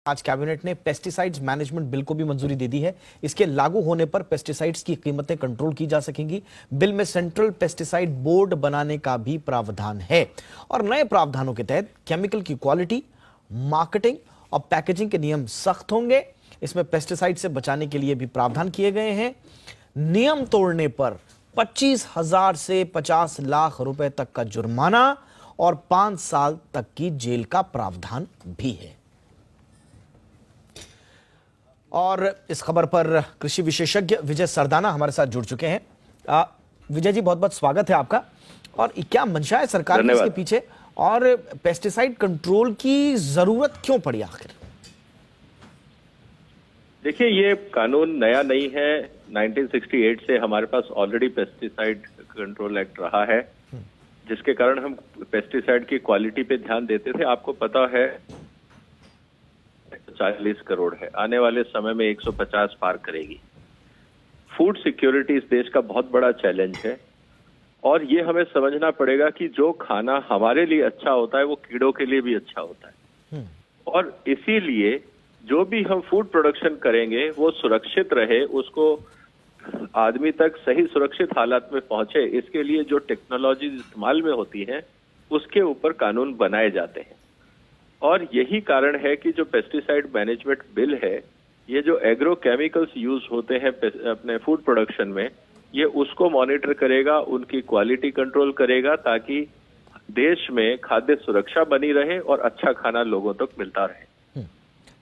आज कैबिनेट ने pesticides management bill को भी मंजूरी दे दी है। इसके लागू होने पर पेस्टिसाइड्स की कीमतें कंट्रोल की जा सकेंगी। बिल में सेंट्रल पेस्टिसाइड बोर्ड बनाने का भी प्रावधान है और नए प्रावधानों के तहत केमिकल की क्वालिटी, मार्केटिंग और पैकेजिंग के नियम सख्त होंगे। इसमें पेस्टिसाइड से बचाने के लिए भी प्रावधान किए गए हैं। नियम तोड़ने पर 25,000 से 50 लाख रुपए तक का जुर्माना और 5 साल तक की जेल का प्रावधान भी है। और इस खबर पर कृषि विशेषज्ञ विजय सरदाना हमारे साथ जुड़ चुके हैं। विजय जी, बहुत बहुत स्वागत है आपका। और क्या मंशा है सरकार की इसके पीछे, और पेस्टिसाइड कंट्रोल की जरूरत क्यों पड़ी आखिर? देखिए, ये कानून नया नहीं है। 1968 से हमारे पास ऑलरेडी पेस्टिसाइड कंट्रोल एक्ट रहा है, जिसके कारण हम पेस्टिसाइड की क्वालिटी पे ध्यान देते थे। आपको पता है 40 करोड़ है, आने वाले समय में 150 पार करेगी। फूड सिक्योरिटी इस देश का बहुत बड़ा चैलेंज है और ये हमें समझना पड़ेगा कि जो खाना हमारे लिए अच्छा होता है वो कीड़ों के लिए भी अच्छा होता है। और इसीलिए जो भी हम फूड प्रोडक्शन करेंगे वो सुरक्षित रहे, उसको आदमी तक सही सुरक्षित हालत में पहुंचे, इसके लिए जो टेक्नोलॉजी इस्तेमाल में होती है उसके ऊपर कानून बनाए जाते हैं। और यही कारण है कि जो पेस्टिसाइड मैनेजमेंट बिल है, ये जो एग्रो केमिकल्स यूज होते हैं अपने फूड प्रोडक्शन में, ये उसको मॉनिटर करेगा, उनकी क्वालिटी कंट्रोल करेगा, ताकि देश में खाद्य सुरक्षा बनी रहे और अच्छा खाना लोगों तक मिलता रहे।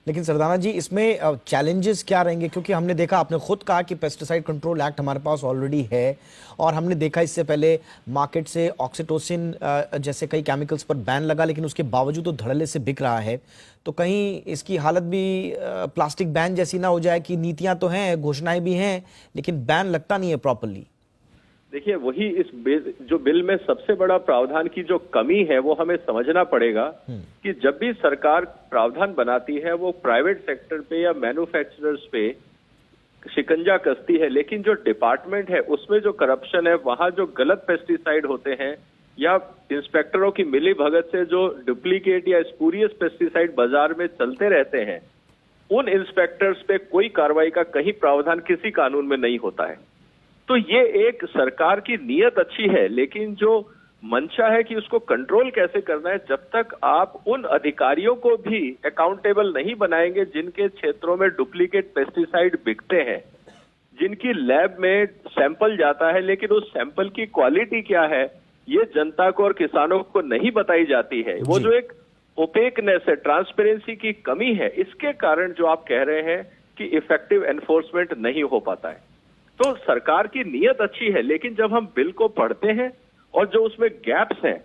लेकिन सरदाना जी, इसमें चैलेंजेस क्या रहेंगे? क्योंकि हमने देखा, आपने खुद कहा कि पेस्टिसाइड कंट्रोल एक्ट हमारे पास ऑलरेडी है और हमने देखा इससे पहले मार्केट से ऑक्सीटोसिन जैसे कई केमिकल्स पर बैन लगा, लेकिन उसके बावजूद तो धड़ल्ले से बिक रहा है। तो कहीं इसकी हालत भी प्लास्टिक बैन जैसी ना हो जाए कि नीतियां तो हैं, घोषणाएं भी हैं, लेकिन बैन लगता नहीं है प्रॉपरली। देखिए, वही इस जो बिल में सबसे बड़ा प्रावधान की जो कमी है वो हमें समझना पड़ेगा कि जब भी सरकार प्रावधान बनाती है वो प्राइवेट सेक्टर पे या मैन्युफैक्चरर्स पे शिकंजा कसती है, लेकिन जो डिपार्टमेंट है उसमें जो करप्शन है, वहां जो गलत पेस्टिसाइड होते हैं या इंस्पेक्टरों की मिली भगत से जो डुप्लीकेट या स्पूरियस पेस्टिसाइड बाजार में चलते रहते हैं, उन इंस्पेक्टर्स पे कोई कार्रवाई का कहीं प्रावधान किसी कानून में नहीं होता है। तो ये एक सरकार की नीयत अच्छी है, लेकिन जो मंशा है कि उसको कंट्रोल कैसे करना है, जब तक आप उन अधिकारियों को भी अकाउंटेबल नहीं बनाएंगे जिनके क्षेत्रों में डुप्लीकेट पेस्टिसाइड बिकते हैं, जिनकी लैब में सैंपल जाता है लेकिन उस सैंपल की क्वालिटी क्या है ये जनता को और किसानों को नहीं बताई जाती है, वो जो एक ओपेकनेस है, ट्रांसपेरेंसी की कमी है, इसके कारण जो आप कह रहे हैं कि इफेक्टिव एनफोर्समेंट नहीं हो पाता है। तो सरकार की नीयत अच्छी है, लेकिन जब हम बिल को पढ़ते हैं और जो उसमें गैप्स हैं,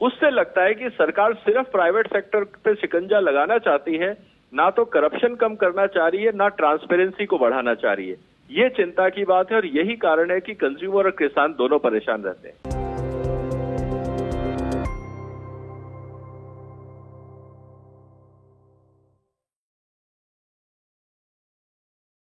उससे लगता है कि सरकार सिर्फ प्राइवेट सेक्टर पे शिकंजा लगाना चाहती है, ना तो करप्शन कम करना चाह रही है, ना ट्रांसपेरेंसी को बढ़ाना चाह रही है। ये चिंता की बात है और यही कारण है कि कंज्यूमर और किसान दोनों परेशान रहते हैं।